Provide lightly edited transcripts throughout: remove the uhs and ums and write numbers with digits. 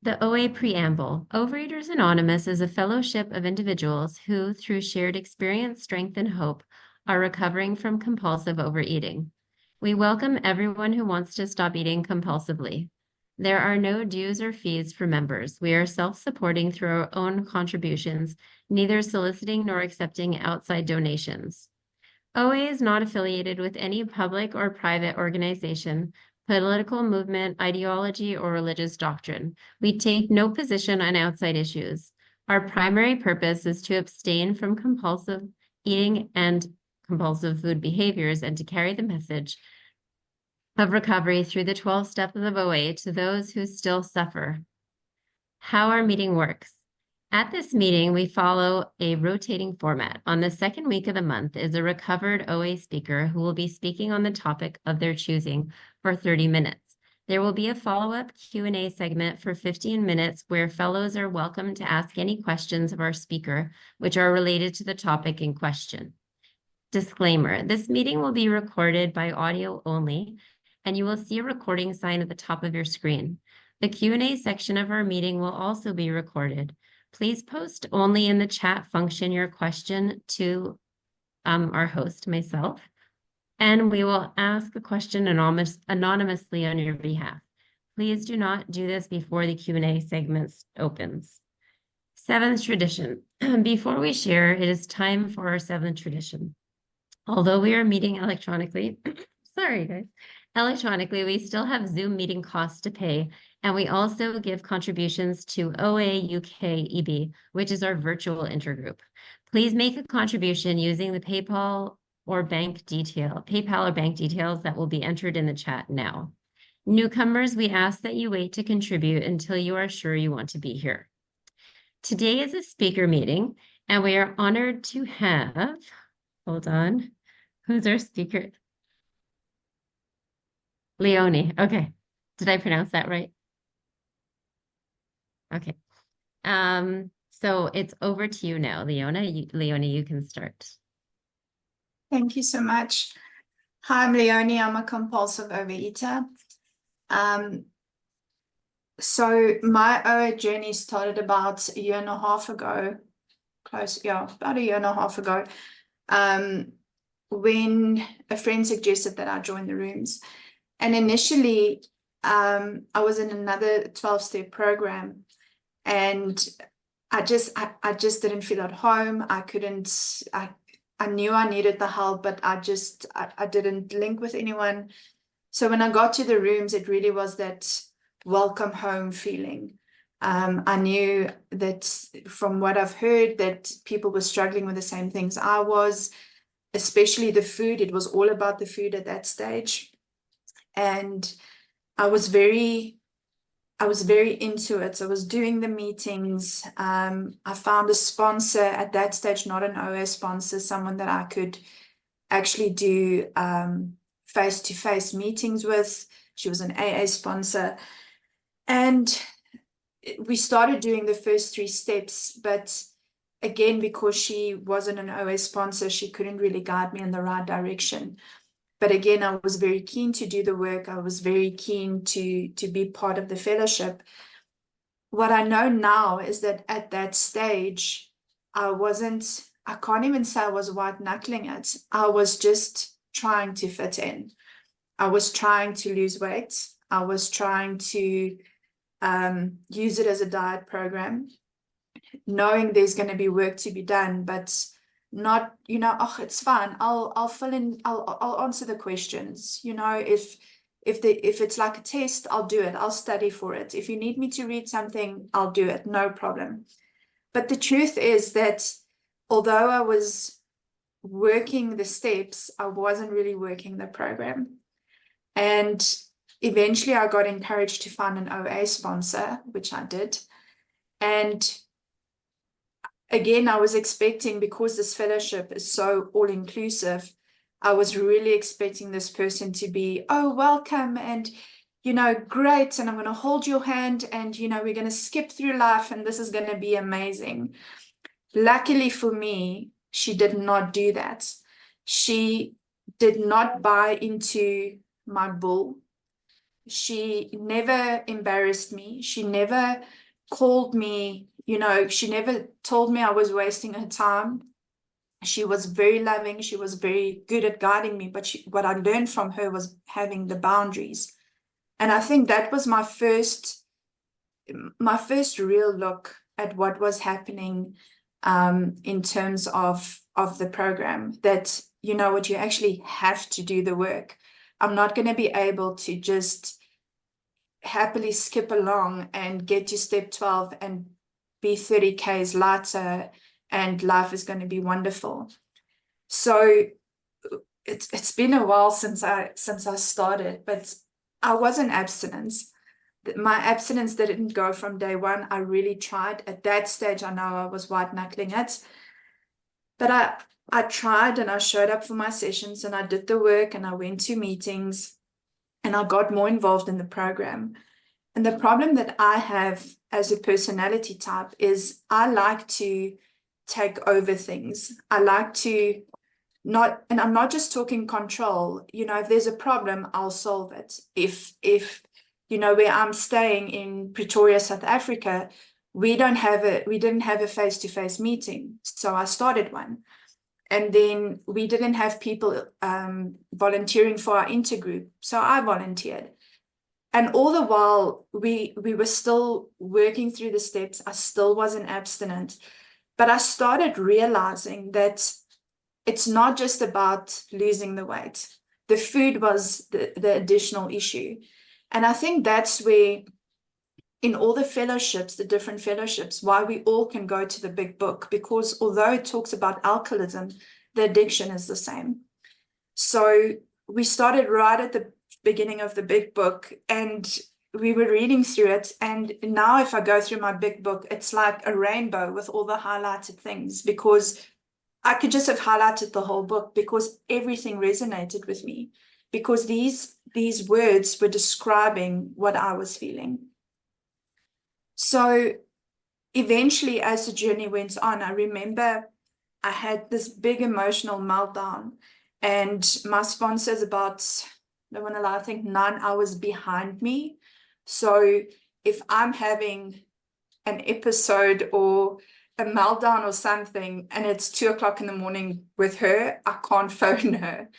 The OA Preamble. Overeaters Anonymous is a fellowship of individuals who, through shared experience, strength, and hope, are recovering from compulsive overeating. We welcome everyone who wants to stop eating compulsively. There are no dues or fees for members. We are self-supporting through our own contributions, neither soliciting nor accepting outside donations. OA is not affiliated with any public or private organization, political movement, ideology, or religious doctrine. We take no position on outside issues. Our primary purpose is to abstain from compulsive eating and compulsive food behaviors and to carry the message of recovery through the 12 steps of OA to those who still suffer. How our meeting works. At this meeting, we follow a rotating format. On the second week of the month is a recovered OA speaker who will be speaking on the topic of their choosing for 30 minutes. There will be a follow-up Q&A segment for 15 minutes where fellows are welcome to ask any questions of our speaker, which are related to the topic in question. Disclaimer, this meeting will be recorded by audio only, and you will see a recording sign at the top of your screen. The Q&A section of our meeting will also be recorded. Please post only in the chat function your question to our host, myself, and we will ask the question anonymously on your behalf. Please do not do this before the Q&A segment opens. Seventh tradition. Before we share, it is time for our seventh tradition. Although we are meeting electronically, sorry guys, electronically, we still have Zoom meeting costs to pay, and we also give contributions to OA UK EB, which is our virtual intergroup. Please make a contribution using the PayPal or bank details that will be entered in the chat now. Newcomers, we ask that you wait to contribute until you are sure you want to be here. Today is a speaker meeting, and we are honored to have, hold on, who's our speaker? Leonie. Okay. Did I pronounce that right? Okay. So it's over to you now, Leonie, you can start. Thank you so much. Hi, I'm Leonie. I'm a compulsive overeater. So my OA journey started about a year and a half ago, about a year and a half ago, when a friend suggested that I join the rooms. And initially, I was in another 12-step program, and I just didn't feel at home. I knew I needed the help, but I didn't link with anyone. So when I got to the rooms, it really was that welcome home feeling. I knew that from what I've heard that people were struggling with the same things I was, especially the food. It was all about the food at that stage. And I was very into it. So I was doing the meetings. I found a sponsor at that stage, not an OA sponsor, someone that I could actually do face-to-face meetings with. She was an AA sponsor. And we started doing the first 3 steps, but again, because she wasn't an OA sponsor, she couldn't really guide me in the right direction. But again, I was very keen to do the work. I was very keen to be part of the fellowship. What I know now is that at that stage, I can't even say I was white knuckling it. I was just trying to fit in. I was trying to lose weight. I was trying to use it as a diet program, knowing there's going to be work to be done, but not, oh, it's fine. I'll fill in, I'll answer the questions. If it's like a test, I'll do it. I'll study for it. If you need me to read something, I'll do it. No problem. But the truth is that although I was working the steps, I wasn't really working the program. And eventually I got encouraged to find an OA sponsor, which I did. And again, I was expecting, because this fellowship is so all-inclusive, I was really expecting this person to be, oh, welcome, and, great, and I'm going to hold your hand, and, we're going to skip through life, and this is going to be amazing. Luckily for me, she did not do that. She did not buy into my bull. She never embarrassed me. She never called me, she never told me I was wasting her time. She was very loving. She was very good at guiding me. But what I learned from her was having the boundaries. And I think that was my first real look at what was happening in terms of the program, that you know what, you actually have to do the work. I'm not going to be able to just happily skip along and get to step 12 and be 30 Ks lighter and life is going to be wonderful. So it's been a while since I started, but I was in abstinence. My abstinence didn't go from day one. I really tried. At that stage, I know I was white knuckling it, but I tried and I showed up for my sessions and I did the work and I went to meetings and I got more involved in the program. And the problem that I have as a personality type is I like to take over things. I like to not, and I'm not just talking control. If there's a problem, I'll solve it. If where I'm staying in Pretoria, South Africa, we didn't have a face-to-face meeting. So I started one. And then we didn't have people volunteering for our intergroup. So I volunteered. And all the while, we were still working through the steps. I still wasn't abstinent. But I started realizing that it's not just about losing the weight. The food was the additional issue. And I think that's where, in all the fellowships, the different fellowships, why we all can go to the big book, because although it talks about alcoholism, the addiction is the same. So we started right at the beginning of the big book and we were reading through it. And now if I go through my big book, it's like a rainbow with all the highlighted things, because I could just have highlighted the whole book because everything resonated with me, because these words were describing what I was feeling. So eventually, as the journey went on, I remember I had this big emotional meltdown, and my sponsor is about, I don't want to lie, I think 9 hours behind me. So if I'm having an episode or a meltdown or something, and it's 2 o'clock in the morning with her, I can't phone her.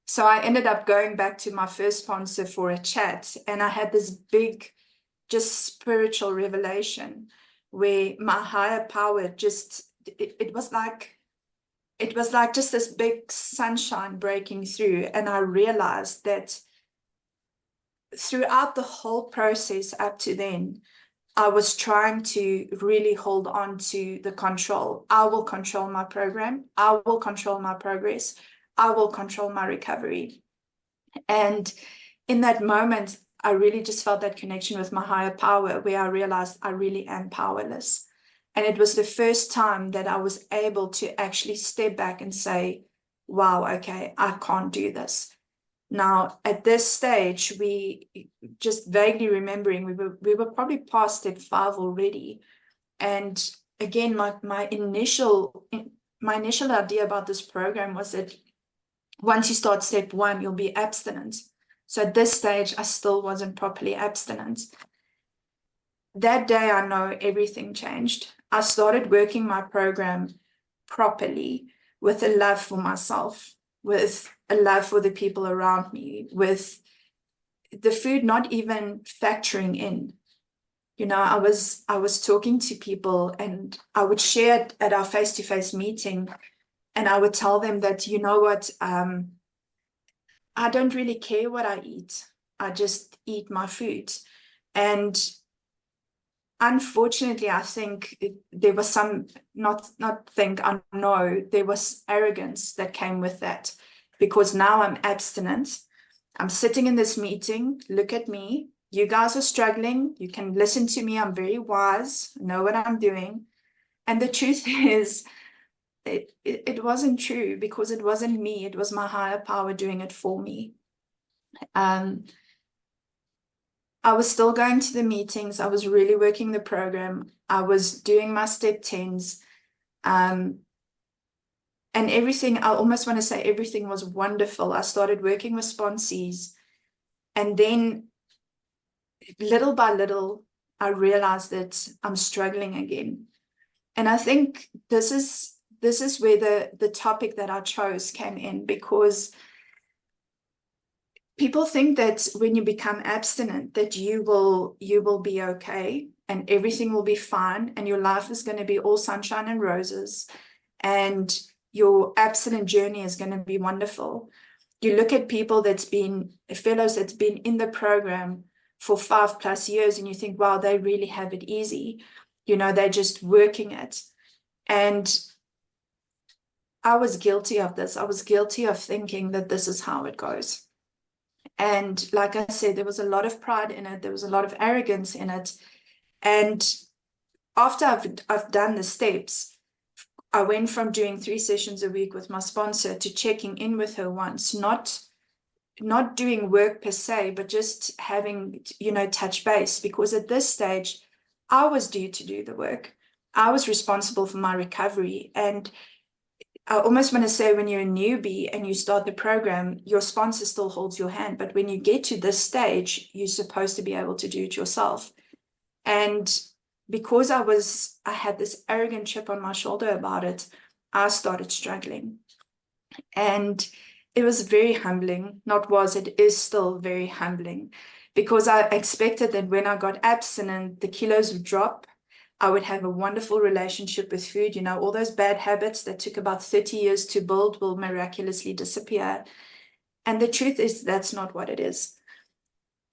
So I ended up going back to my first sponsor for a chat, and I had this big, just spiritual revelation where my higher power it was like just this big sunshine breaking through. And I realized that throughout the whole process up to then, I was trying to really hold on to the control. I will control my program. I will control my progress. I will control my recovery. And in that moment, I really just felt that connection with my higher power, where I realized I really am powerless. And it was the first time that I was able to actually step back and say, wow, okay, I can't do this. Now, at this stage, we just vaguely remembering, we were probably past step 5 already. And again, my initial idea about this program was that once you start step 1, you'll be abstinent. So at this stage, I still wasn't properly abstinent. That day, I know everything changed. I started working my program properly, with a love for myself, with a love for the people around me, with the food not even factoring in. I was talking to people, and I would share it at our face-to-face meeting, and I would tell them that, you know what, I don't really care what I eat. I just eat my food. And unfortunately, I think there was some, I know there was arrogance that came with that, because now I'm abstinent. I'm sitting in this meeting. Look at me. You guys are struggling. You can listen to me. I'm very wise. I know what I'm doing. And the truth is, it wasn't true, because it wasn't me. It was my higher power doing it for me. I was still going to the meetings. I was really working the program. I was doing my step 10s. And everything, I almost want to say everything was wonderful. I started working with sponsees. And then little by little, I realized that I'm struggling again. And I think this is where the topic that I chose came in, because people think that when you become abstinent, that you will be okay and everything will be fine and your life is going to be all sunshine and roses and your abstinent journey is going to be wonderful. You look at people that's been fellows that's been in the program for 5+ years and you think, wow, they really have it easy. You know, they're just working it. And I was guilty of this. I was guilty of thinking that this is how it goes. And like I said, there was a lot of pride in it. There was a lot of arrogance in it. And after I've done the steps, I went from doing 3 sessions a week with my sponsor to checking in with her once, not doing work per se, but just having, touch base. Because at this stage, I was due to do the work. I was responsible for my recovery. And I almost want to say, when you're a newbie and you start the program, your sponsor still holds your hand. But when you get to this stage, you're supposed to be able to do it yourself. And because I had this arrogant chip on my shoulder about it, I started struggling. And it was very humbling. Not was, it is still very humbling, because I expected that when I got abstinent, the kilos would drop. I would have a wonderful relationship with food. You know, all those bad habits that took about 30 years to build will miraculously disappear. And the truth is, that's not what it is.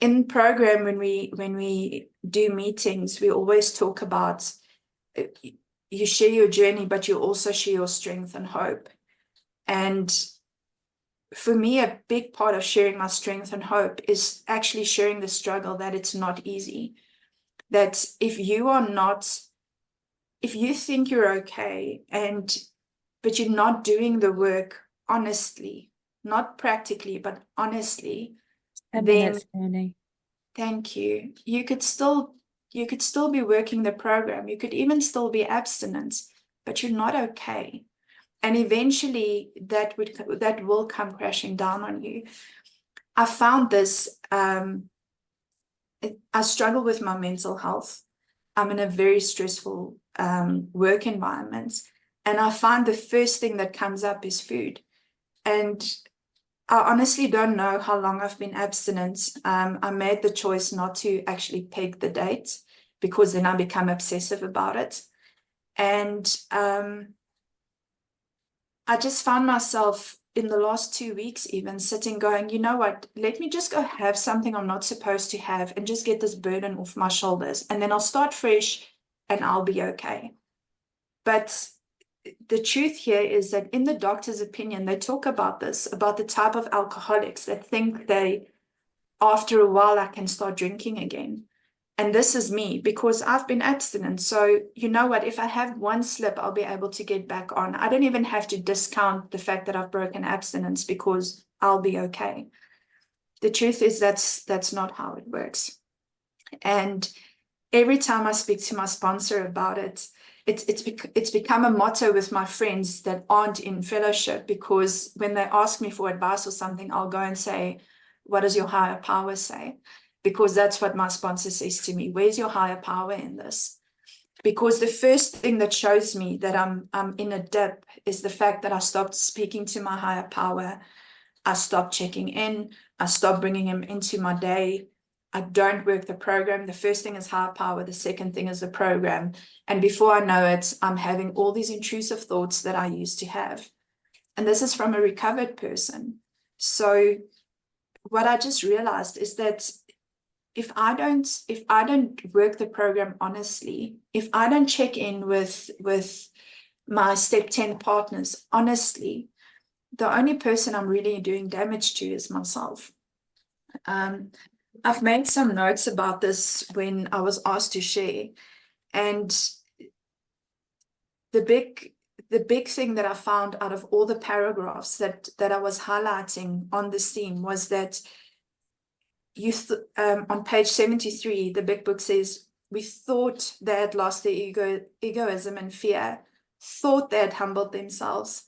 In program, when we do meetings, we always talk about you share your journey, but you also share your strength and hope. And for me, a big part of sharing my strength and hope is actually sharing the struggle, that it's not easy. That if you think you're okay, but you're not doing the work honestly, not practically, but honestly, 10 then minutes, Leonie. thank you. You could still be working the program. You could even still be abstinent, but you're not okay. And eventually that will come crashing down on you. I found this, I struggle with my mental health. I'm in a very stressful work environment. And I find the first thing that comes up is food. And I honestly don't know how long I've been abstinent. I made the choice not to actually peg the date, because then I become obsessive about it. And I just found myself in the last 2 weeks even sitting going, you know what, let me just go have something I'm not supposed to have and just get this burden off my shoulders. And then I'll start fresh and I'll be okay. But the truth here is that in the doctor's opinion, they talk about this, about the type of alcoholics that think after a while, I can start drinking again. And this is me, because I've been abstinent. So you know what, if I have one slip, I'll be able to get back on. I don't even have to discount the fact that I've broken abstinence, because I'll be okay. The truth is that's not how it works. And every time I speak to my sponsor about it, it's become a motto with my friends that aren't in fellowship, because when they ask me for advice or something, I'll go and say, what does your higher power say? Because that's what my sponsor says to me. Where's your higher power in this? Because the first thing that shows me that I'm in a dip is the fact that I stopped speaking to my higher power. I stopped checking in. I stopped bringing him into my day. I don't work the program. The first thing is higher power. The second thing is the program. And before I know it, I'm having all these intrusive thoughts that I used to have. And this is from a recovered person. So what I just realized is that if I don't work the program honestly, if I don't check in with my step 10 partners honestly, the only person I'm really doing damage to is myself. I've made some notes about this when I was asked to share, and the big thing that I found out of all the paragraphs that I was highlighting on this theme was that on page 73, the big book says, we thought they had lost their egoism and fear, thought they had humbled themselves.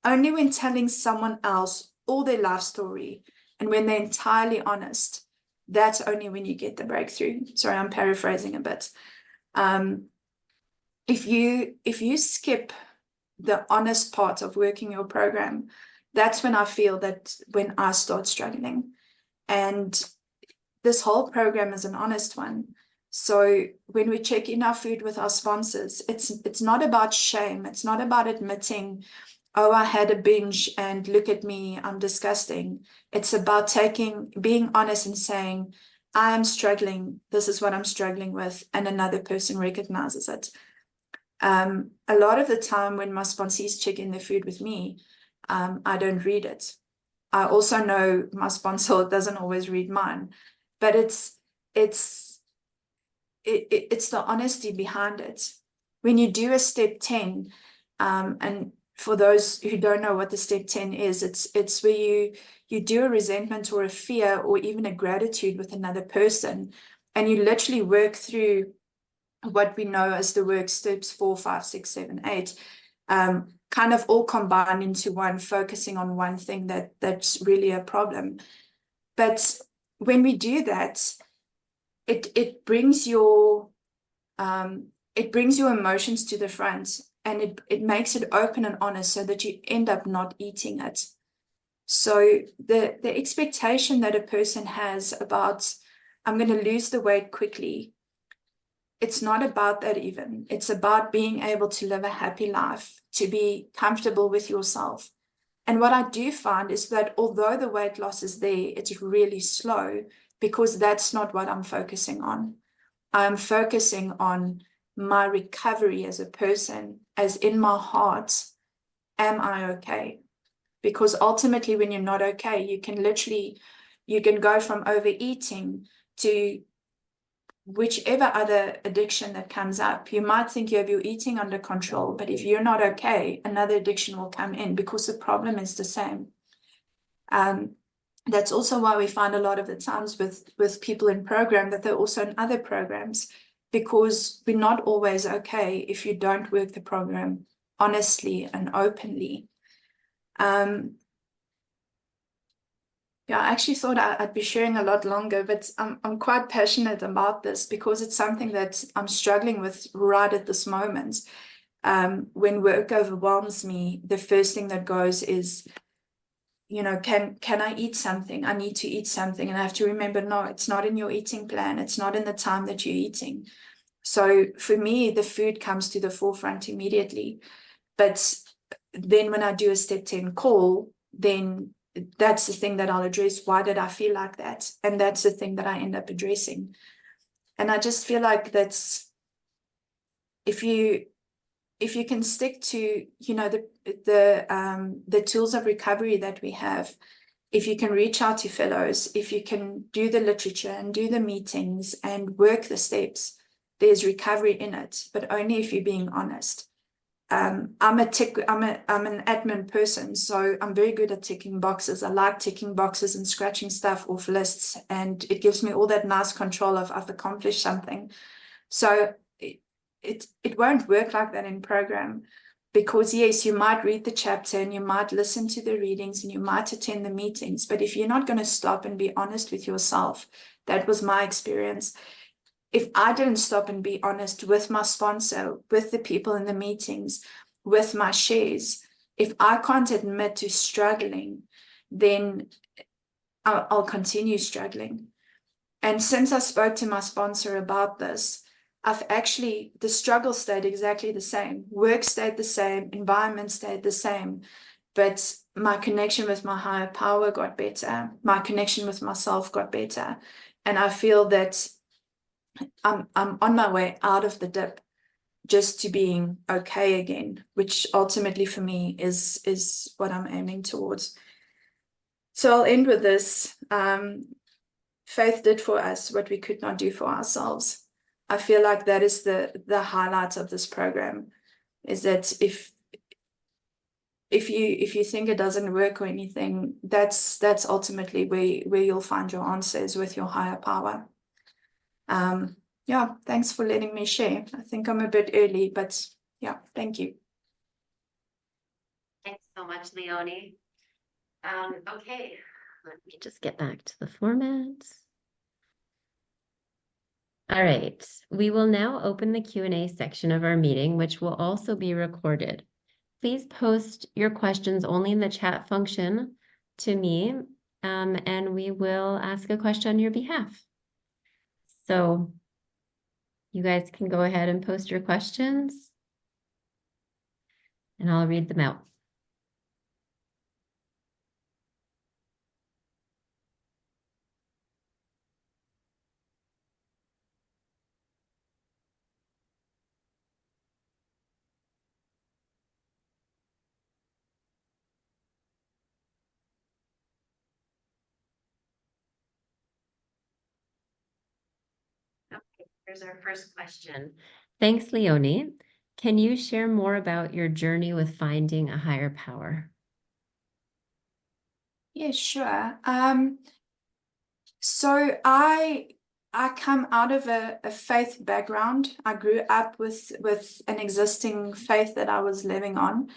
Only when telling someone else all their life story and when they're entirely honest that's only when you get the breakthrough. Sorry, I'm paraphrasing a bit. If you skip the honest part of working your program, that's when I feel that when I start struggling. And this whole program is an honest one. So when we check in our food with our sponsors, it's not about shame. It's not about admitting, oh, I had a binge and look at me, I'm disgusting. It's about being honest and saying, I am struggling. This is what I'm struggling with. And another person recognizes it. A lot of the time when my sponsees check in their food with me, I don't read it. I also know my sponsor doesn't always read mine, but it's the honesty behind it. When you do a step 10, and for those who don't know what the step 10 is, it's where you do a resentment or a fear or even a gratitude with another person, and you literally work through what we know as the work steps 4, 5, 6, 7, 8, kind of all combined into one, focusing on one thing that's really a problem. But when we do that, it brings your emotions to the front, and it makes it open and honest so that you end up not eating it. So the expectation that a person has about, I'm going to lose the weight quickly, it's not about that even. It's about being able to live a happy life, to be comfortable with yourself. And what I do find is that although the weight loss is there, it's really slow because that's not what I'm focusing on. I'm focusing on my recovery as a person, as in my heart, am I okay? Because ultimately, when you're not okay, you can go from overeating to whichever other addiction that comes up. You might think you have your eating under control, but if you're not okay, another addiction will come in because the problem is the same. That's also why we find a lot of the times with people in program that they're also in other programs, because we're not always okay if you don't work the program honestly and openly. Yeah, I actually thought I'd be sharing a lot longer, but I'm quite passionate about this because it's something that I'm struggling with right at this moment. When work overwhelms me, the first thing that goes is, can I eat something? I need to eat something. And I have to remember, no, it's not in your eating plan. It's not in the time that you're eating. So for me, the food comes to the forefront immediately. But then when I do a step 10 call, then that's the thing that I'll address. Why did I feel like that? And that's the thing that I end up addressing. And I just feel like that's, if you can stick to, the tools of recovery that we have, if you can reach out to fellows, if you can do the literature and do the meetings and work the steps, there's recovery in it, but only if you're being honest. I'm an admin person, so I'm very good at ticking boxes. I like ticking boxes and scratching stuff off lists, and it gives me all that nice control of I've accomplished something. So it won't work like that in program, because yes, you might read the chapter and you might listen to the readings and you might attend the meetings, but if you're not going to stop and be honest with yourself, that was my experience. If I didn't stop and be honest with my sponsor, with the people in the meetings, with my shares, if I can't admit to struggling, then I'll continue struggling. And since I spoke to my sponsor about this, the struggle stayed exactly the same. Work stayed the same, environment stayed the same, but my connection with my higher power got better. My connection with myself got better. And I feel that I'm on my way out of the dip just to being okay again, which ultimately for me is what I'm aiming towards. So I'll end with this. Faith did for us what we could not do for ourselves. I feel like that is the highlight of this program, is that if you think it doesn't work or anything, that's ultimately where you'll find your answers with your higher power. Yeah, thanks for letting me share. I think I'm a bit early, but yeah, thank you. Thanks so much, Leonie. Okay, let me just get back to the format. All right, we will now open the Q&A section of our meeting, which will also be recorded. Please post your questions only in the chat function to me, and we will ask a question on your behalf. So you guys can go ahead and post your questions, and I'll read them out. Okay, here's our first question. Thanks, Leonie. Can you share more about your journey with finding a higher power? Yeah, sure. So I come out of a faith background. I grew up with an existing faith that I was living on.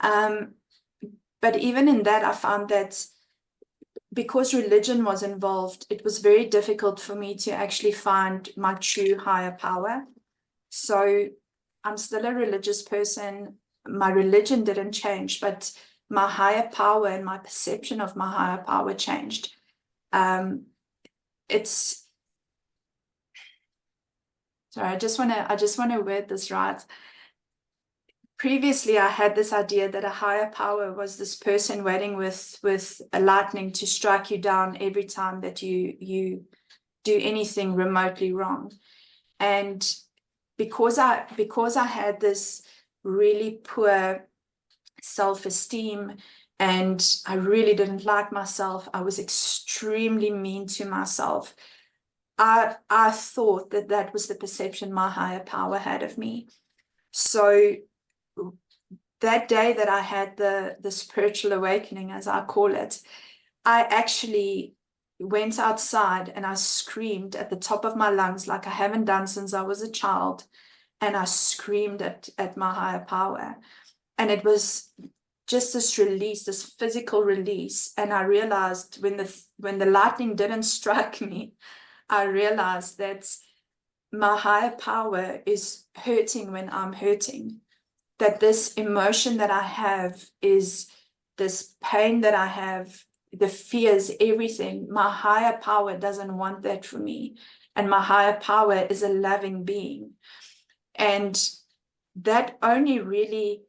But even in that, I found that because religion was involved, it was very difficult for me to actually find my true higher power. So I'm still a religious person. My religion didn't change, but my higher power and my perception of my higher power changed. It's Sorry, I just wanna word this right. Previously, I had this idea that a higher power was this person waiting with a lightning to strike you down every time that you do anything remotely wrong. And because I had this really poor self-esteem and I really didn't like myself, I was extremely mean to myself. I thought that that was the perception my higher power had of me. So that day that I had the spiritual awakening, as I call it, I actually went outside and I screamed at the top of my lungs like I haven't done since I was a child. And I screamed at my higher power. And it was just this release, this physical release. And I realized when the lightning didn't strike me, I realized that my higher power is hurting when I'm hurting. That this emotion that I have is this pain that I have, the fears, everything. My higher power doesn't want that for me. And my higher power is a loving being. And that only really,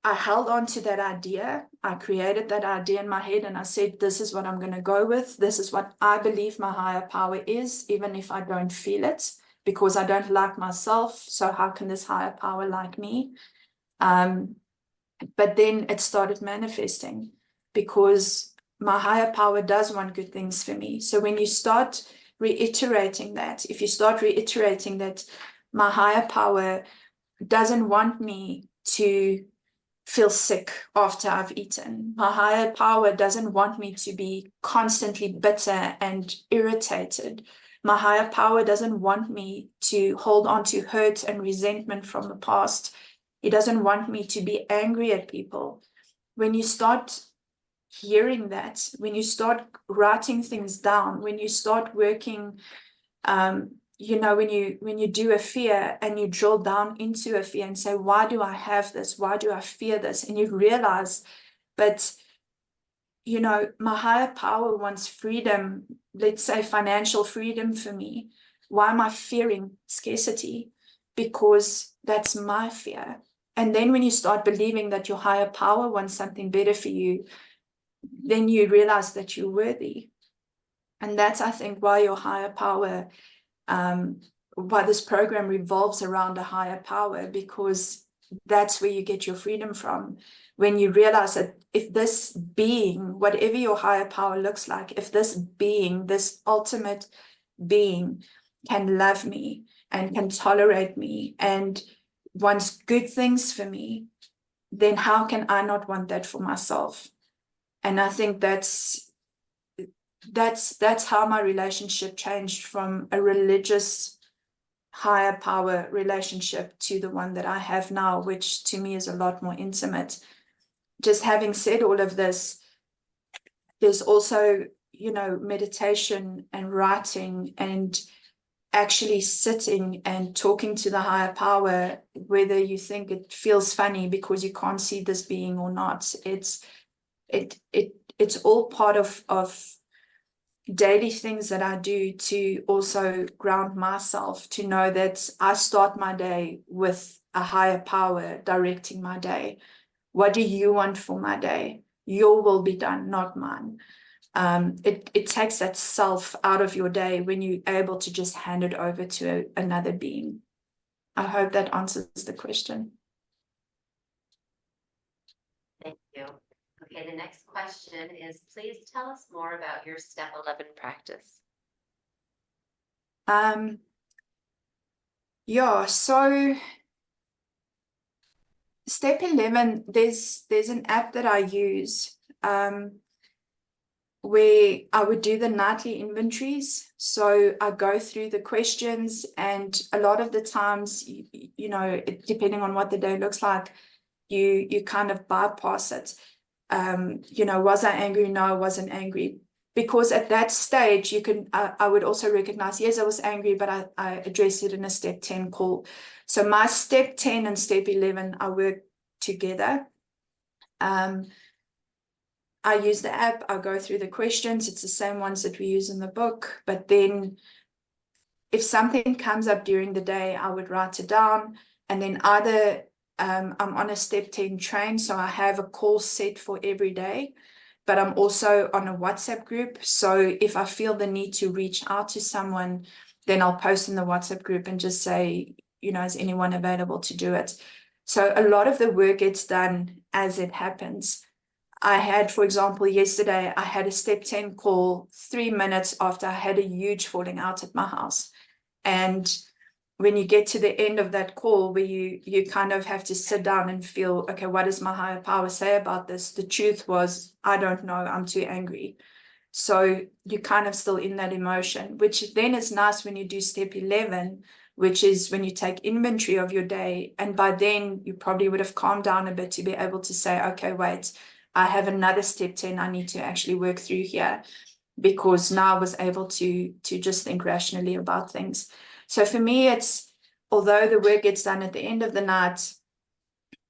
I held on to that idea. I created that idea in my head and I said, this is what I'm going to go with. This is what I believe my higher power is, even if I don't feel it, because I don't like myself. So how can this higher power like me? But then it started manifesting because my higher power does want good things for me. So when you start reiterating that, if you start reiterating that my higher power doesn't want me to feel sick after I've eaten. My higher power doesn't want me to be constantly bitter and irritated. My higher power doesn't want me to hold on to hurt and resentment from the past. It doesn't want me to be angry at people. When you start hearing that, when you start writing things down, when you start working, when you do a fear and you drill down into a fear and say, why do I have this? Why do I fear this? And you realize, but my higher power wants freedom, let's say financial freedom for me. Why am I fearing scarcity? Because that's my fear. And then when you start believing that your higher power wants something better for you, then you realize that you're worthy. And that's, I think, why your higher power, why this program revolves around a higher power, because that's where you get your freedom from. When you realize that if this being, whatever your higher power looks like, if this being, this ultimate being can love me and can tolerate me and wants good things for me, then how can I not want that for myself? And I think that's how my relationship changed from a religious higher power relationship to the one that I have now, which to me is a lot more intimate. Just having said all of this, there's also, meditation and writing and actually sitting and talking to the higher power, whether you think it feels funny because you can't see this being or not. It's all part of daily things that I do to also ground myself, to know that I start my day with a higher power directing my day. What do you want for my day? Your will be done, not mine. It takes that self out of your day when you're able to just hand it over to another being. I hope that answers the question. Thank you. Okay, the next question is, please tell us more about your step 11 practice. Yeah, so step 11, there's an app that I use where I would do the nightly inventories. So I go through the questions, and a lot of the times, you know, depending on what the day looks like, you kind of bypass it. You know, was I angry? No, I wasn't angry. Because at that stage, you can, I would also recognize, yes, I was angry, but I addressed it in a step 10 call. So my step 10 and step 11, I work together. I use the app, I go through the questions. It's the same ones that we use in the book. But then if something comes up during the day, I would write it down. And then either I'm on a step 10 train, so I have a call set for every day, but I'm also on a WhatsApp group. So if I feel the need to reach out to someone, then I'll post in the WhatsApp group and just say, you know, is anyone available to do it? So a lot of the work gets done as it happens. I had, for example, yesterday, I had a step 10 call 3 minutes after I had a huge falling out at my house. And when you get to the end of that call, where you kind of have to sit down and feel, okay, what does my higher power say about this? The truth was, I don't know, I'm too angry. So you're kind of still in that emotion, which then is nice when you do step 11, which is when you take inventory of your day. And by then, you probably would have calmed down a bit to be able to say, okay, wait, I have another step 10 I need to actually work through here, because now I was able to just think rationally about things. So for me, it's, although the work gets done at the end of the night,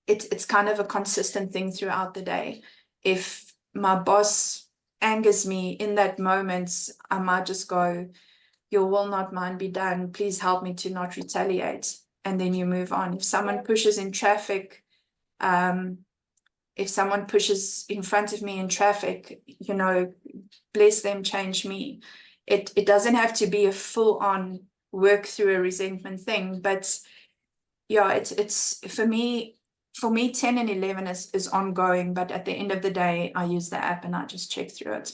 it's kind of a consistent thing throughout the day. If my boss angers me in that moment, I might just go, your will not mine be done. Please help me to not retaliate. And then you move on. If someone pushes in traffic, if someone pushes in front of me in traffic, you know, bless them, change me. It doesn't have to be a full-on work through a resentment thing, but yeah, it's for me, 10 and 11 is ongoing, but at the end of the day, I use the app and I just check through it.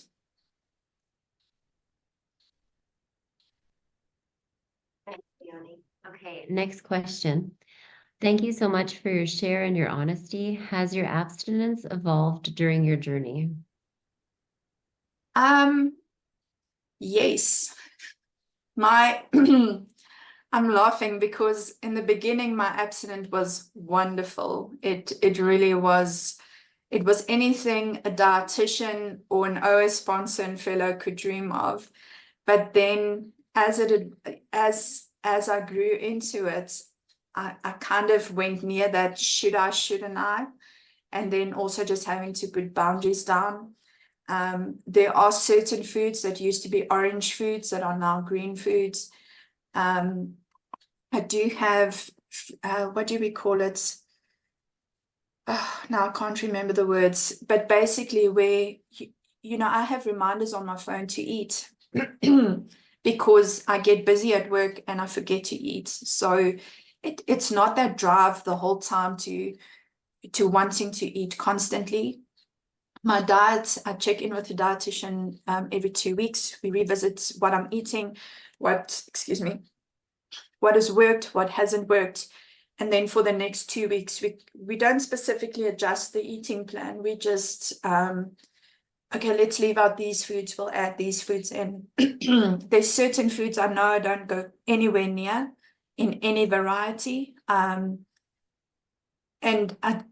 Thanks, Leonie. Okay, next question. Thank you so much for your share and your honesty. Has your abstinence evolved during your journey? Yes. My I'm laughing because in the beginning my abstinence was wonderful. It really was. It was anything a dietitian or an OS sponsor and fellow could dream of. But then as I grew into it, I kind of went near that should I, shouldn't I? And then also just having to put boundaries down. There are certain foods that used to be orange foods that are now green foods. I do have, what do we call it? Oh, now I can't remember the words, but basically where, you know, I have reminders on my phone to eat because I get busy at work and I forget to eat. So it's not that drive the whole time to wanting to eat constantly. My diet, I check in with the dietitian every 2 weeks. We revisit what I'm eating, excuse me, what has worked, what hasn't worked. And then for the next 2 weeks, we don't specifically adjust the eating plan. We just, okay, let's leave out these foods, we'll add these foods in. There's certain foods I know I don't go anywhere near in any variety. And I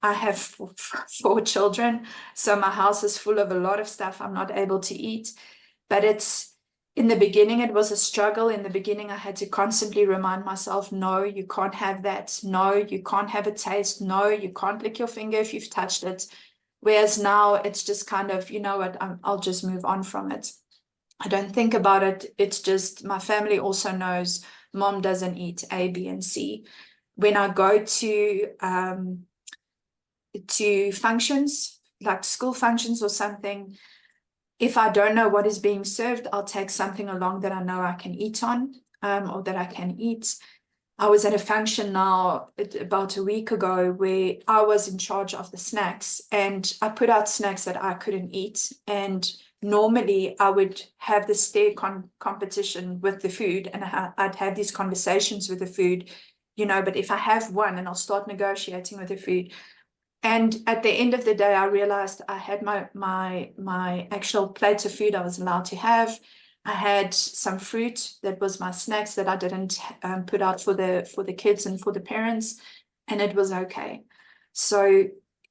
have four children, so my house is full of a lot of stuff I'm not able to eat. But In the beginning, it was a struggle. In the beginning, I had to constantly remind myself, no, you can't have that. No, you can't have a taste. No, you can't lick your finger if you've touched it. Whereas now it's just kind of, you know what, I'll just move on from it. I don't think about it. It's just my family also knows mom doesn't eat A, B, and C. When I go to functions, like school functions or something, if I don't know what is being served, I'll take something along that I know I can eat on, or that I can eat. I was at a function now about a week ago where I was in charge of the snacks, and I put out snacks that I couldn't eat. And normally I would have the stare competition with the food, and I'd have these conversations with the food, you know, but if I have one and I'll start negotiating with the food. And at the end of the day, I realized I had my actual plates of food I was allowed to have. I had some fruit that was my snacks that I didn't put out for the kids and for the parents, and it was okay. So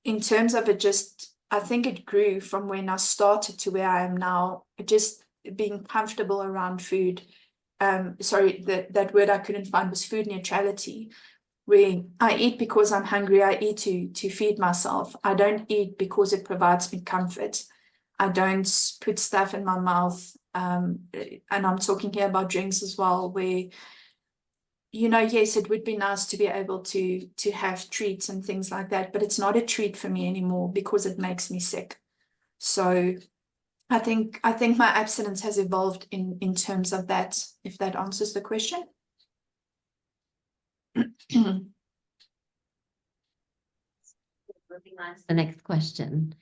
in terms of it, just I think it grew from when I started to where I am now, just being comfortable around food. Sorry, that word I couldn't find was food neutrality, where I eat because I'm hungry. I eat to feed myself. I don't eat because it provides me comfort. I don't put stuff in my mouth. And I'm talking here about drinks as well, where, you know, yes, it would be nice to be able to have treats and things like that, but it's not a treat for me anymore because it makes me sick. So I think my abstinence has evolved in terms of that, if that answers the question. Moving on to the next question.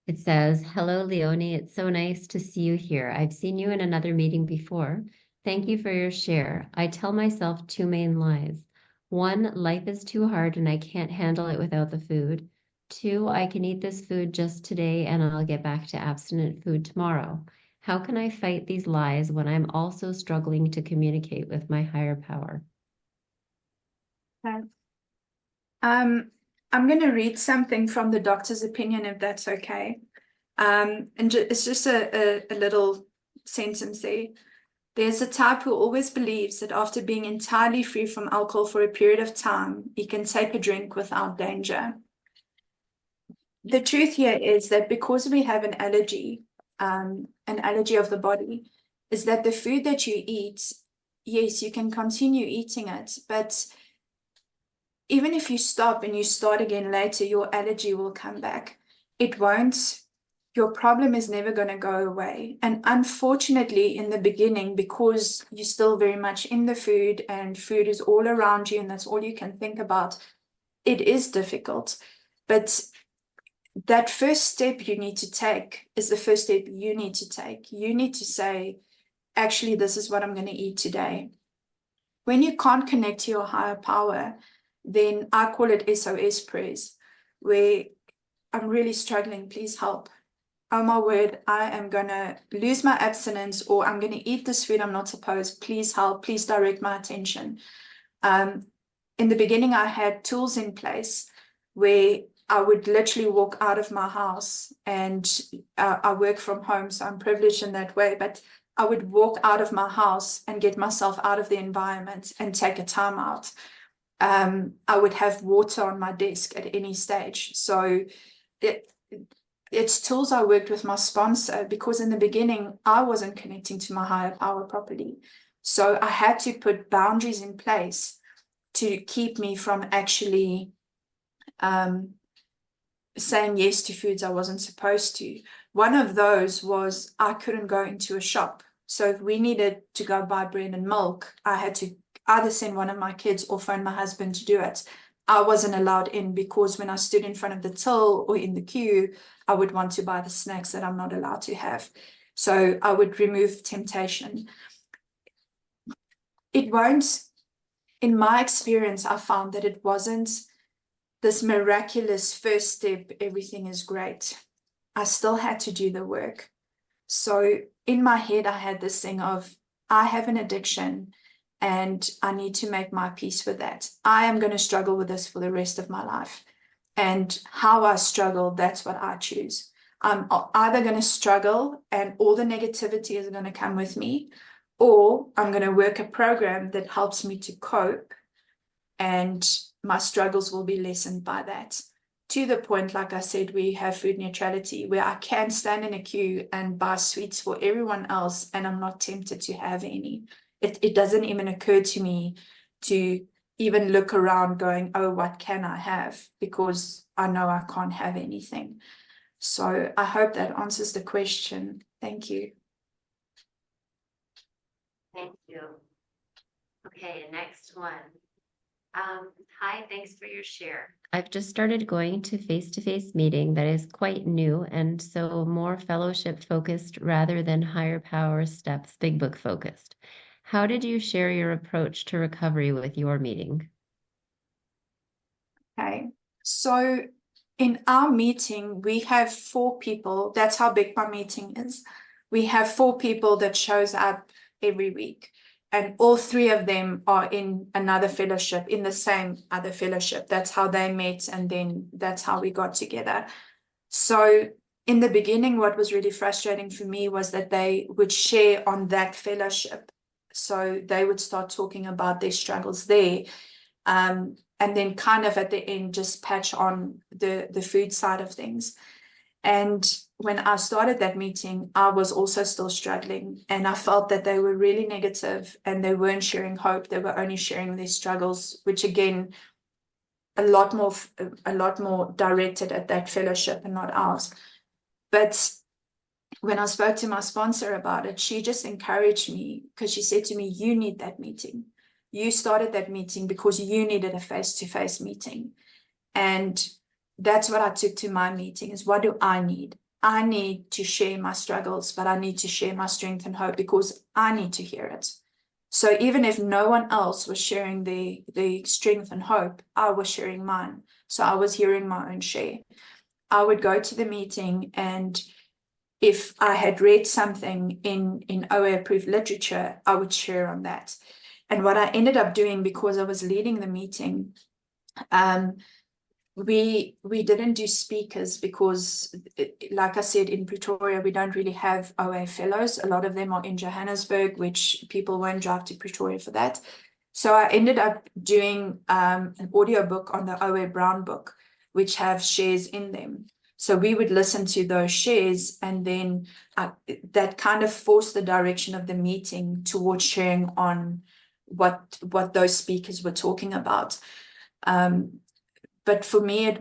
It says, "Hello, Leonie. It's so nice to see you here. I've seen you in another meeting before. Thank you for your share. I tell myself two main lies. One, life is too hard and I can't handle it without the food. Two, I can eat this food just today and I'll get back to abstinent food tomorrow. How can I fight these lies when I'm also struggling to communicate with my higher power?" Okay. I'm going to read something from the doctor's opinion, if that's okay. It's just a little sentence there. "There's a type who always believes that after being entirely free from alcohol for a period of time, he can take a drink without danger." The truth here is that because we have an allergy of the body, is that the food that you eat, yes, you can continue eating it, but even if you stop and you start again later, your allergy will come back. It won't. Your problem is never going to go away. And unfortunately, in the beginning, because you're still very much in the food and food is all around you and that's all you can think about, it is difficult. But that first step you need to take is the first step you need to take. You need to say, actually, this is what I'm going to eat today. When you can't connect to your higher power, then I call it SOS prayers, where I'm really struggling, please help. Oh my word, I am going to lose my abstinence, or I'm going to eat this food I'm not supposed. Please help, please direct my attention. In the beginning, I had tools in place where I would literally walk out of my house, and I work from home, so I'm privileged in that way, but I would walk out of my house and get myself out of the environment and take a time out. I would have water on my desk at any stage. So it's tools I worked with my sponsor, because in the beginning, I wasn't connecting to my higher power properly. So I had to put boundaries in place to keep me from actually saying yes to foods I wasn't supposed to. One of those was I couldn't go into a shop. So if we needed to go buy bread and milk, I had to either send one of my kids or phone my husband to do it. I wasn't allowed in because when I stood in front of the till or in the queue, I would want to buy the snacks that I'm not allowed to have. So I would remove temptation. It won't, in my experience, I found that it wasn't this miraculous first step, everything is great. I still had to do the work. So in my head, I had this thing of, I have an addiction and I need to make my peace with that. I am going to struggle with this for the rest of my life. And how I struggle, that's what I choose. I'm either going to struggle and all the negativity is going to come with me, or I'm going to work a program that helps me to cope and my struggles will be lessened by that. To the point, like I said, we have food neutrality where I can stand in a queue and buy sweets for everyone else and I'm not tempted to have any. It doesn't even occur to me to even look around going, oh, what can I have? Because I know I can't have anything. So I hope that answers the question. Thank you. Thank you. Okay, next one. Hi, thanks for your share. I've just started going to face-to-face meeting that is quite new and so more fellowship focused rather than higher power steps, big book focused. How did you share your approach to recovery with your meeting? Okay, so in our meeting, we have 4 people. That's how big my meeting is. We have 4 people that shows up every week, and all 3 of them are in another fellowship, in the same other fellowship. That's how they met, and then that's how we got together. So in the beginning, what was really frustrating for me was that they would share on that fellowship. So they would start talking about their struggles there. And then kind of at the end, just patch on the food side of things. And when I started that meeting, I was also still struggling. And I felt that they were really negative and they weren't sharing hope. They were only sharing their struggles, which again, a lot more directed at that fellowship and not ours. But when I spoke to my sponsor about it, she just encouraged me because she said to me, you need that meeting. You started that meeting because you needed a face-to-face meeting. And that's what I took to my meeting is what do I need? I need to share my struggles, but I need to share my strength and hope because I need to hear it. So even if no one else was sharing the strength and hope, I was sharing mine. So I was hearing my own share. I would go to the meeting, and if I had read something in OA approved literature, I would share on that. And what I ended up doing, because I was leading the meeting, we didn't do speakers because, like I said, in Pretoria, we don't really have OA fellows. A lot of them are in Johannesburg, which people won't drive to Pretoria for that. So I ended up doing an audiobook on the OA Brown book, which have shares in them. So we would listen to those shares, and then that kind of forced the direction of the meeting towards sharing on what those speakers were talking about. But for me, I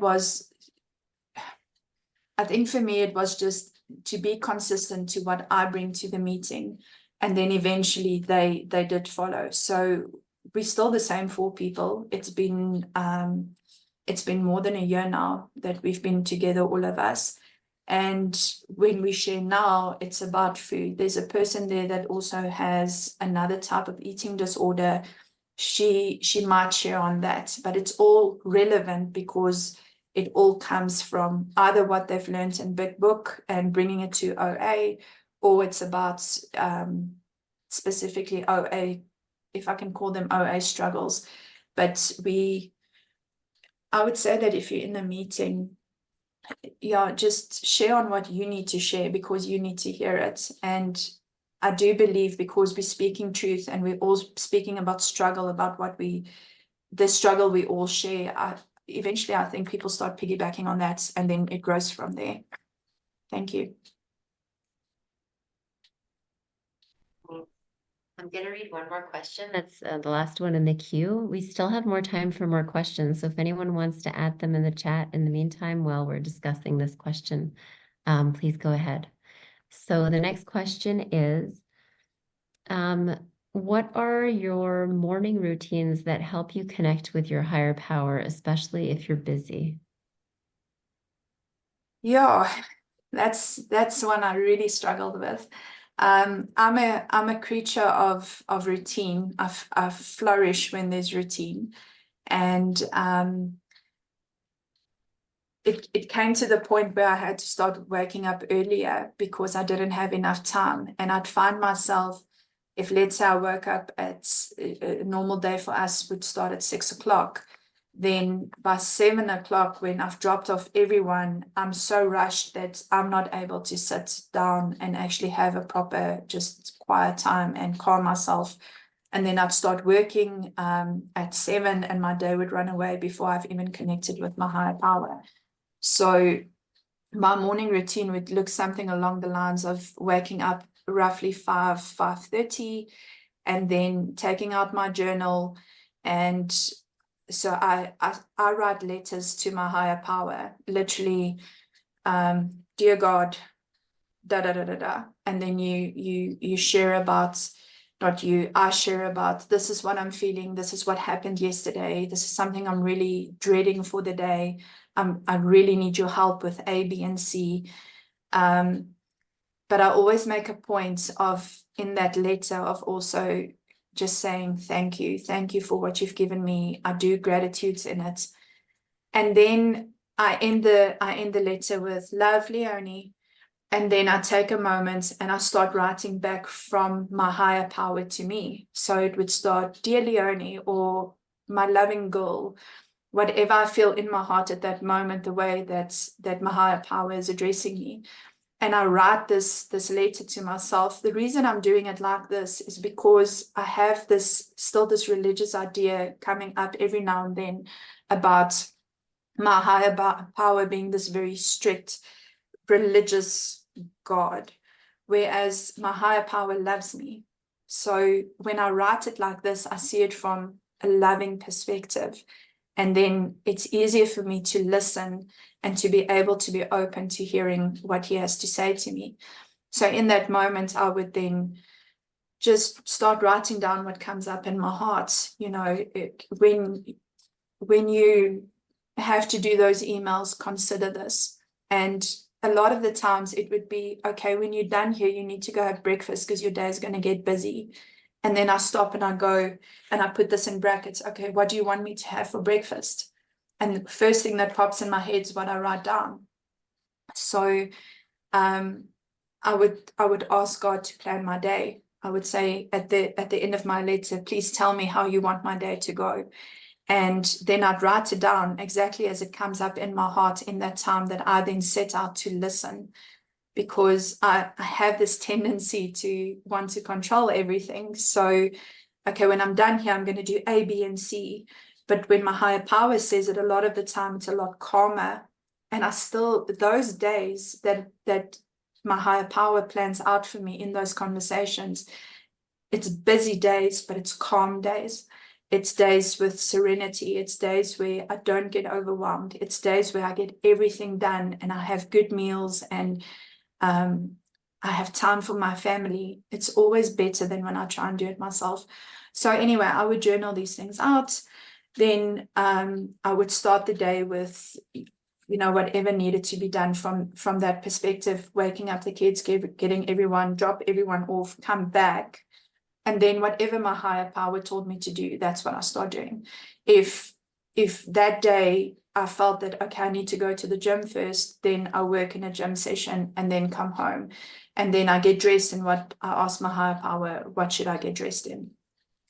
think for me, it was just to be consistent to what I bring to the meeting. And then eventually they did follow. So we're still the same 4 people. It's been more than a year now that we've been together, all of us. And when we share now, it's about food. There's a person there that also has another type of eating disorder. She might share on that, but it's all relevant because it all comes from either what they've learned in Big Book and bringing it to OA, or it's about specifically OA, if I can call them OA struggles. But I would say that if you're in a meeting, just share on what you need to share because you need to hear it. And I do believe because we're speaking truth and we're all speaking about struggle, about the struggle we all share, eventually I think people start piggybacking on that and then it grows from there. Thank you. I'm going to read one more question. That's the last one in the queue. We still have more time for more questions. So if anyone wants to add them in the chat in the meantime, while we're discussing this question, please go ahead. So the next question is, what are your morning routines that help you connect with your higher power, especially if you're busy? Yeah, that's one I really struggled with. I'm a creature of routine. I flourish when there's routine, and it came to the point where I had to start waking up earlier because I didn't have enough time, and I'd find myself, if let's say I woke up at a normal day for us would start at 6 o'clock, then by 7 o'clock, when I've dropped off everyone, I'm so rushed that I'm not able to sit down and actually have a proper, just quiet time and calm myself. And then I'd start working at 7, and my day would run away before I've even connected with my higher power. So my morning routine would look something along the lines of waking up roughly 5:30, and then taking out my journal. And so I write letters to my higher power, literally, dear God, da da da da da. And then you share about, not you, I share about, this is what I'm feeling, this is what happened yesterday, this is something I'm really dreading for the day. I really need your help with A, B, and C. But I always make a point of, in that letter, of also just saying thank you for what you've given me. I do gratitudes in it. And then I end the letter with, love, Leonie. And then I take a moment and I start writing back from my higher power to me. So it would start, dear Leonie, or my loving girl, whatever I feel in my heart at that moment, the way that my higher power is addressing me. And I write this letter to myself. The reason I'm doing it like this is because I have this religious idea coming up every now and then about my higher power being this very strict religious God, whereas my higher power loves me. So when I write it like this, I see it from a loving perspective. And then it's easier for me to listen and to be able to be open to hearing what he has to say to me. So in that moment, I would then just start writing down what comes up in my heart. When you have to do those emails, consider this. And a lot of the times it would be, okay, when you're done here, you need to go have breakfast because your day is going to get busy. And then I stop and I go and I put this in brackets. Okay, what do you want me to have for breakfast? And the first thing that pops in my head is what I write down. So I would ask God to plan my day. I would say at the end of my letter, please tell me how you want my day to go. And then I'd write it down exactly as it comes up in my heart in that time that I then set out to listen, because I have this tendency to want to control everything. So, okay, when I'm done here, I'm going to do A, B, and C. But when my higher power says it, a lot of the time it's a lot calmer. And I still, those days that my higher power plans out for me in those conversations, it's busy days, but it's calm days. It's days with serenity. It's days where I don't get overwhelmed. It's days where I get everything done and I have good meals and I have time for my family. It's always better than when I try and do it myself. So anyway, I would journal these things out. Then I would start the day with, whatever needed to be done from that perspective, waking up the kids, drop everyone off, come back. And then whatever my higher power told me to do, that's what I start doing. If that day I felt that, okay, I need to go to the gym first, then I work in a gym session and then come home. And then I get dressed in what I ask my higher power, what should I get dressed in?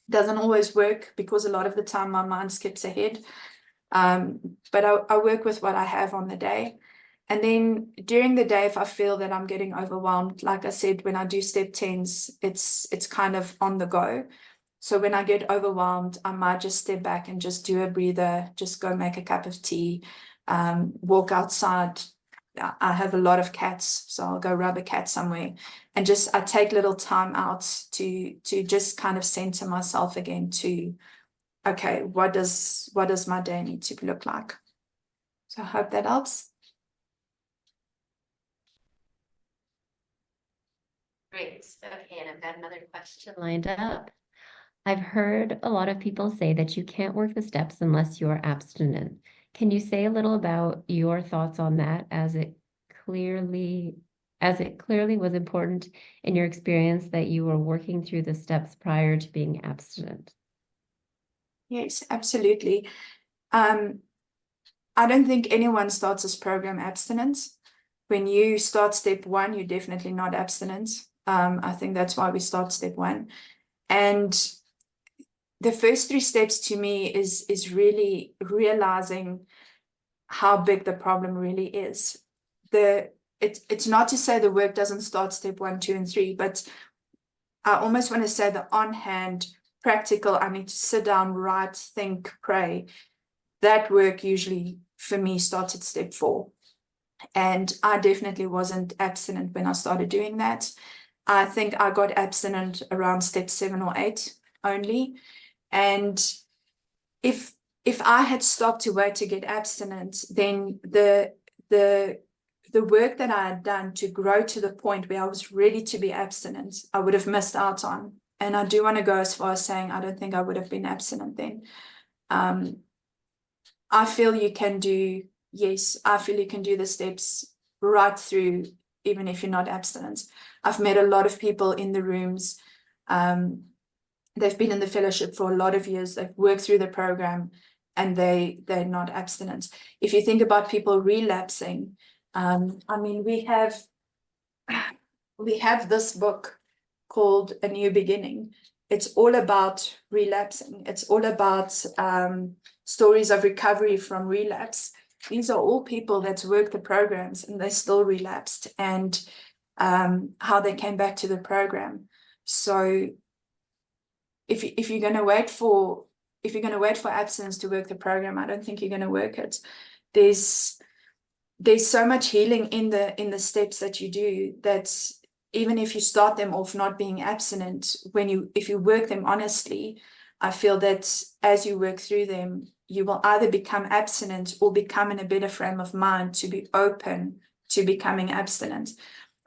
Doesn't always work because a lot of the time my mind skips ahead. But I work with what I have on the day. And then during the day, if I feel that I'm getting overwhelmed, like I said, when I do step 10s, it's kind of on the go. So when I get overwhelmed, I might just step back and just do a breather, just go make a cup of tea, walk outside. I have a lot of cats, so I'll go rub a cat somewhere. And I take little time out to just kind of center myself again to, okay, what does my day need to look like? So I hope that helps. Great. Okay, and I've got another question lined up. I've heard a lot of people say that you can't work the steps unless you're abstinent. Can you say a little about your thoughts on that, clearly as it clearly was important in your experience that you were working through the steps prior to being abstinent? Yes, absolutely. I don't think anyone starts this program abstinent. When you start step 1, you're definitely not abstinent. I think that's why we start step 1. And the first 3 steps to me is really realizing how big the problem really is. It's not to say the work doesn't start step 1, 2, and 3, but I almost want to say the on-hand, practical, I need to sit down, write, think, pray. That work usually for me starts at step 4. And I definitely wasn't abstinent when I started doing that. I think I got abstinent around step 7 or 8 only. And if I had stopped to wait to get abstinent, then the work that I had done to grow to the point where I was ready to be abstinent, I would have missed out on. And I do want to go as far as saying I don't think I would have been abstinent then. I feel you can do, yes, I feel you can do the steps right through, even if you're not abstinent. I've met a lot of people in the rooms. They've been in the fellowship for a lot of years. They've worked through the program and they're not abstinent. If you think about people relapsing, I mean, we have this book called A New Beginning. It's all about relapsing. It's all about stories of recovery from relapse. These are all people that's worked the programs and they still relapsed, and how they came back to the program. So if you're going to wait for abstinence to work the program, I don't think you're going to work it. There's so much healing in the steps that you do, that even if you start them off not being abstinent, if you work them honestly, I feel that as you work through them, you will either become abstinent or become in a better frame of mind to be open to becoming abstinent.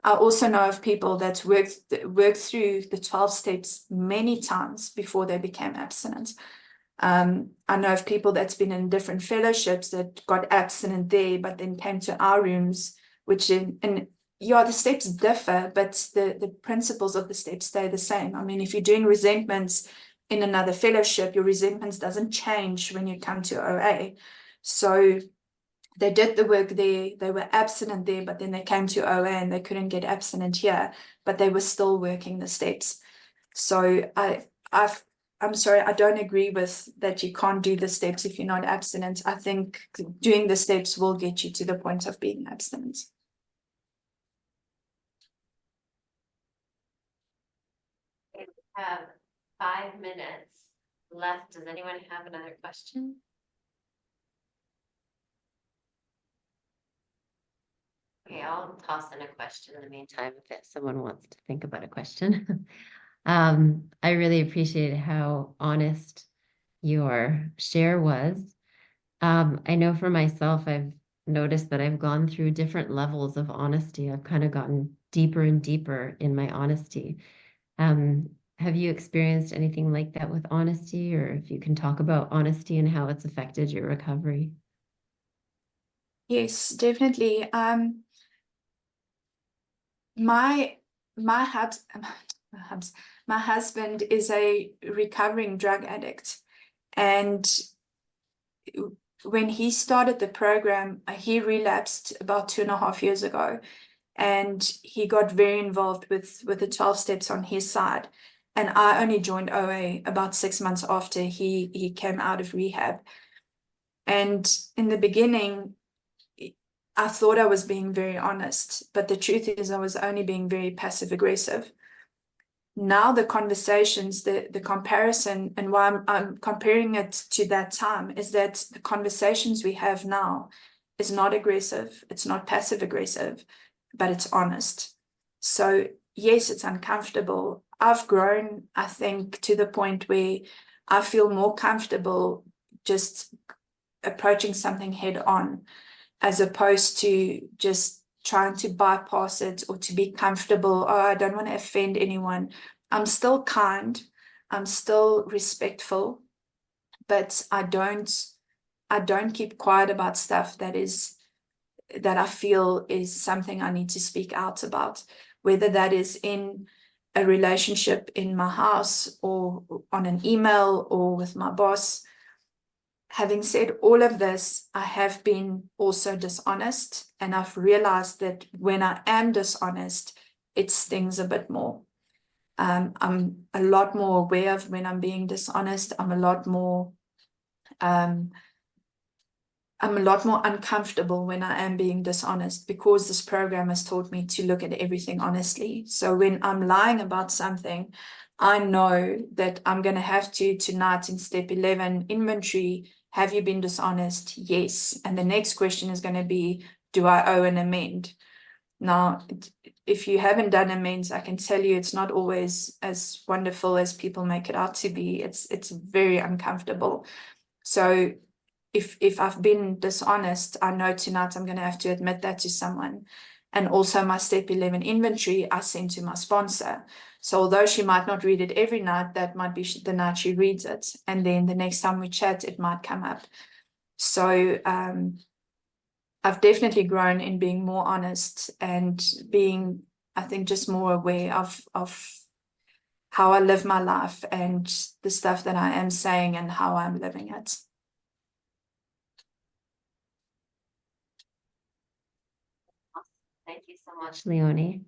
I also know of people that worked through the 12 steps many times before they became abstinent. I know of people that's been in different fellowships that got abstinent there, but then came to our rooms, the steps differ, but the principles of the steps stay the same. I mean, if you're doing resentments in another fellowship, your resentments doesn't change when you come to OA. So they did the work there, they were abstinent there, but then they came to OA and they couldn't get abstinent here, but they were still working the steps. So I'm sorry, I don't agree with that you can't do the steps if you're not abstinent. I think doing the steps will get you to the point of being abstinent. We have 5 minutes left. Does anyone have another question? Okay, I'll toss in a question in the meantime if someone wants to think about a question. I really appreciated how honest your share was. I know for myself, I've noticed that I've gone through different levels of honesty. I've kind of gotten deeper and deeper in my honesty. Have you experienced anything like that with honesty, or if you can talk about honesty and how it's affected your recovery? Yes, definitely. My husband is a recovering drug addict, and when he started the program, he relapsed about 2.5 years ago, and he got very involved with the 12 steps on his side. And I only joined OA about 6 months after he came out of rehab. And in the beginning, I thought I was being very honest, but the truth is I was only being very passive aggressive. Now the conversations, the comparison, and why I'm comparing it to that time, is that the conversations we have now is not aggressive, it's not passive aggressive, but it's honest. So yes, it's uncomfortable. I've grown, I think, to the point where I feel more comfortable just approaching something head on, as opposed to just trying to bypass it or to be comfortable. Oh, I don't want to offend anyone. I'm still kind, I'm still respectful, but I don't keep quiet about stuff that I feel is something I need to speak out about, whether that is in a relationship in my house or on an email or with my boss. Having said all of this, I have been also dishonest, and I've realized that when I am dishonest, it stings a bit more. I'm a lot more aware of when I'm being dishonest. I'm a lot more uncomfortable when I am being dishonest, because this program has taught me to look at everything honestly. So when I'm lying about something, I know that I'm going to have to tonight in step 11 inventory. Have you been dishonest? Yes. And the next question is going to be, do I owe an amend? Now, if you haven't done amends, I can tell you it's not always as wonderful as people make it out to be. It's very uncomfortable. So if I've been dishonest, I know tonight I'm going to have to admit that to someone. And also my step 11 inventory I send to my sponsor. So although she might not read it every night, that might be the night she reads it. And then the next time we chat, it might come up. So I've definitely grown in being more honest and being, I think, just more aware of how I live my life and the stuff that I am saying and how I'm living it. Thank you so much, Leonie.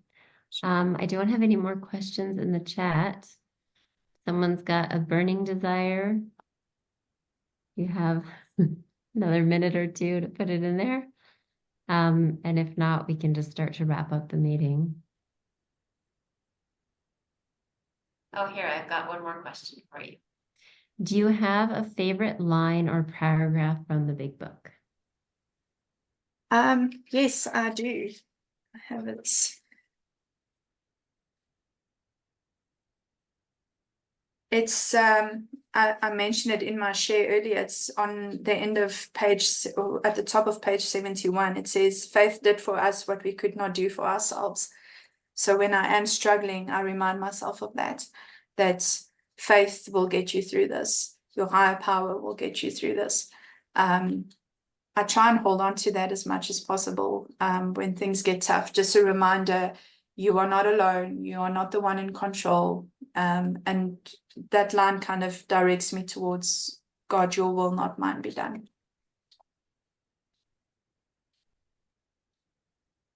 I don't have any more questions in the chat. Someone's got a burning desire. You have another minute or two to put it in there. And if not, we can just start to wrap up the meeting. Oh, here, I've got one more question for you. Do you have a favorite line or paragraph from the big book? Yes, I do. I have it. It's I mentioned it in my share earlier. It's on the end of page, or at the top of page 71. It says, "Faith did for us what we could not do for ourselves." So when I am struggling, I remind myself of that faith will get you through this. Your higher power will get you through this. I try and hold on to that as much as possible when things get tough. Just a reminder, you are not alone. You are not the one in control. And that line kind of directs me towards, God, your will, not mine, be done.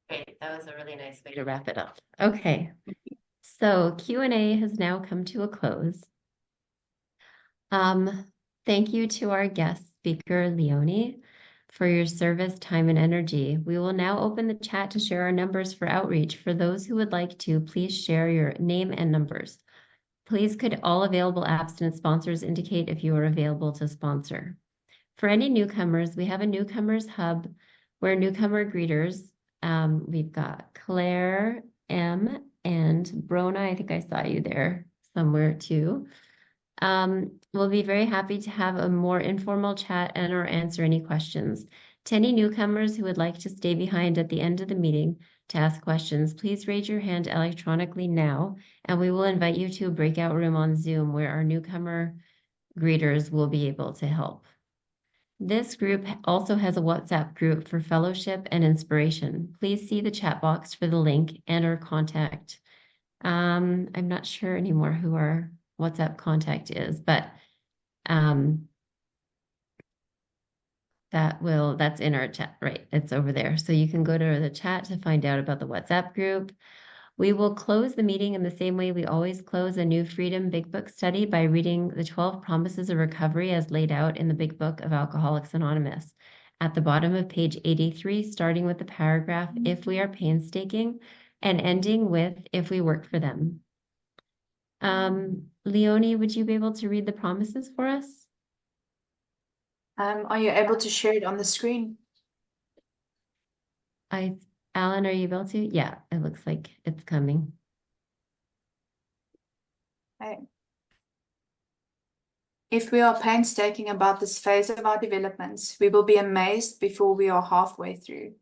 Great, that was a really nice way to wrap it up. Okay, so Q&A has now come to a close. Thank you to our guest speaker, Leonie, for your service, time, and energy. We will now open the chat to share our numbers for outreach. For those who would like to, please share your name and numbers. Please could all available abstinent sponsors indicate if you are available to sponsor. For any newcomers, we have a newcomers hub where newcomer greeters, we've got Claire M and Brona. I think I saw you there somewhere too. We'll be very happy to have a more informal chat and or answer any questions. To any newcomers who would like to stay behind at the end of the meeting to ask questions, please raise your hand electronically now, and we will invite you to a breakout room on Zoom where our newcomer greeters will be able to help. This group also has a WhatsApp group for fellowship and inspiration. Please see the chat box for the link and our contact. I'm not sure anymore who our WhatsApp contact is, but that's in our chat, right? It's over there. So you can go to the chat to find out about the WhatsApp group. We will close the meeting in the same way we always close a New Freedom Big Book study by reading the 12 promises of recovery as laid out in the Big Book of Alcoholics Anonymous. At the bottom of page 83, starting with the paragraph, if we are painstaking, and ending with, if we work for them. Leonie, would you be able to read the promises for us? Are you able to share it on the screen? Alan, are you able to? Yeah, it looks like it's coming. Okay. If we are painstaking about this phase of our developments, we will be amazed before we are halfway through.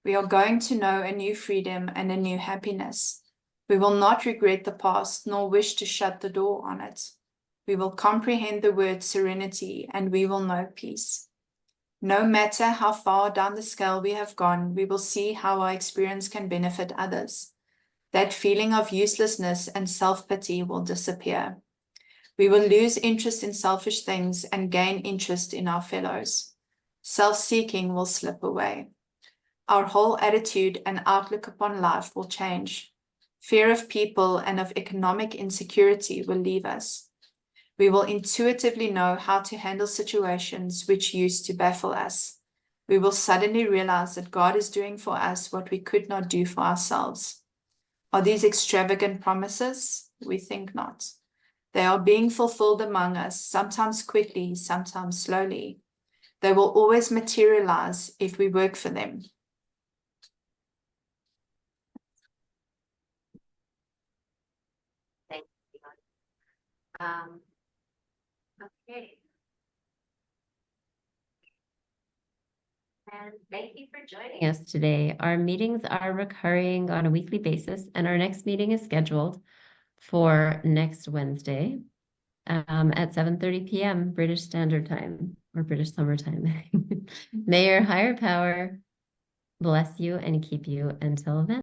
We are going to know a new freedom and a new happiness. We will not regret the past nor wish to shut the door on it. We will comprehend the word serenity and we will know peace. No matter how far down the scale we have gone, we will see how our experience can benefit others. That feeling of uselessness and self-pity will disappear. We will lose interest in selfish things and gain interest in our fellows. Self-seeking will slip away. Our whole attitude and outlook upon life will change. Fear of people and of economic insecurity will leave us. We will intuitively know how to handle situations which used to baffle us. We will suddenly realize that God is doing for us what we could not do for ourselves. Are these extravagant promises? We think not. They are being fulfilled among us, sometimes quickly, sometimes slowly. They will always materialize if we work for them. Thank you. Okay. And thank you for joining us today. Our meetings are recurring on a weekly basis, and our next meeting is scheduled for next Wednesday at 7:30 p.m. British Standard Time or British Summer Time. May your higher power bless you and keep you until then.